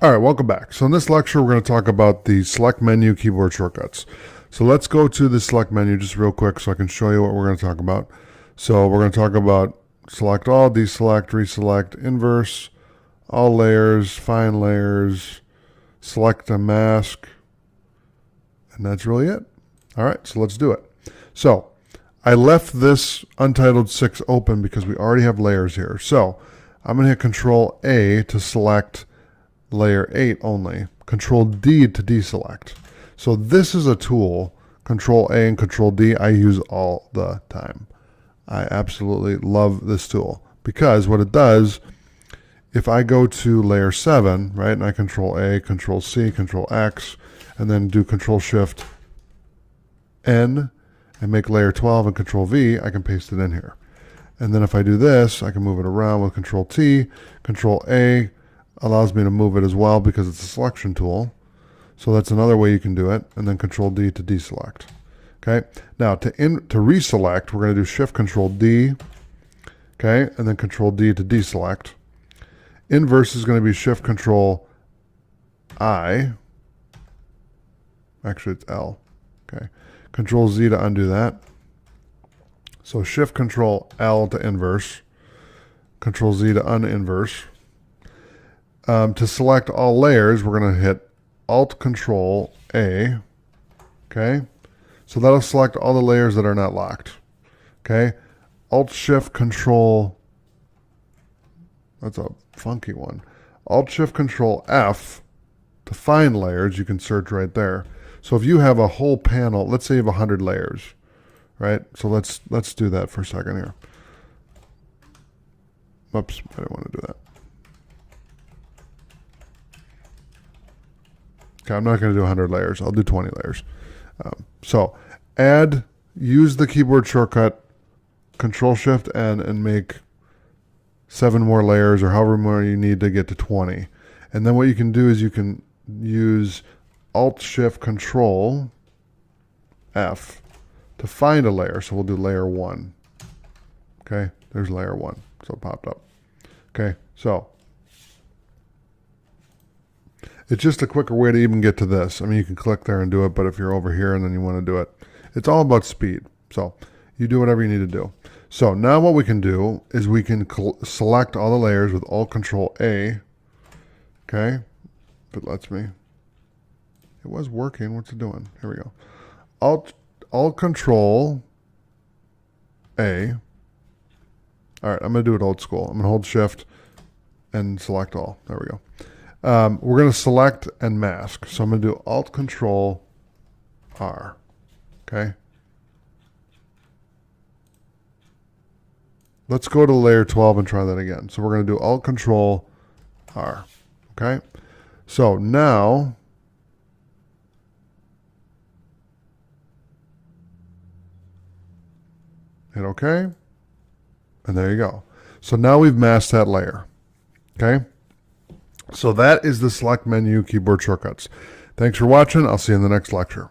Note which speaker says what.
Speaker 1: All right, welcome back. So in this lecture, we're going to talk about the select menu keyboard shortcuts. So let's go to the select menu just real quick so I can show you what we're going to talk about. So we're going to talk about select all, deselect, reselect, inverse, all layers, find layers, select a mask, and that's really it. All right, so let's do it. So I left this Untitled 6 open because we already have layers here. So I'm going to hit Control A to select layer 8 only, Control D to deselect. So this is a tool, Control A and Control D, I use all the time. I absolutely love this tool because what it does, if I go to layer 7, right, and I Control A, Control C, Control X, and then do Control Shift N and make layer 12 and Control V, I can paste it in here. And then if I do this, I can move it around with Control T, Control A, allows me to move it as well because it's a selection tool. So that's another way you can do it. And then Control D to deselect. Okay. Now to reselect, we're going to do Shift Control D. Okay. And then Control D to deselect. Inverse is going to be Shift Control I. Actually, it's L. Okay. Control Z to undo that. So Shift Control L to inverse. Control Z to uninverse. To select all layers, we're going to hit Alt Control A. Okay. So that'll select all the layers that are not locked. Okay. Alt Shift Control. That's a funky one. Alt Shift Control F to find layers. You can search right there. So if you have a whole panel, let's say you have 100 layers, right? So let's do that for a second here. Oops, I didn't want to do that. Okay, I'm not going to do 100 layers. I'll do 20 layers. So use the keyboard shortcut Control Shift N and make 7 more layers or however more you need to get to 20. And then what you can do is you can use Alt Shift Control F to find a layer. So we'll do layer 1. Okay, there's layer 1. So it popped up. Okay, so it's just a quicker way to even get to this. I mean, you can click there and do it, but if you're over here and then you want to do it, it's all about speed. So you do whatever you need to do. So now what we can do is we can select all the layers with Alt Control A. Okay, if it lets me. It was working. What's it doing? Here we go. Alt Control A. All right, I'm going to do it old school. I'm going to hold Shift and select all. There we go. We're going to select and mask. So I'm going to do Alt Control R. Okay. Let's go to layer 12 and try that again. So we're going to do Alt Control R. Okay. So now hit OK. And there you go. So now we've masked that layer. Okay. So that is the select menu keyboard shortcuts. Thanks for watching. I'll see you in the next lecture.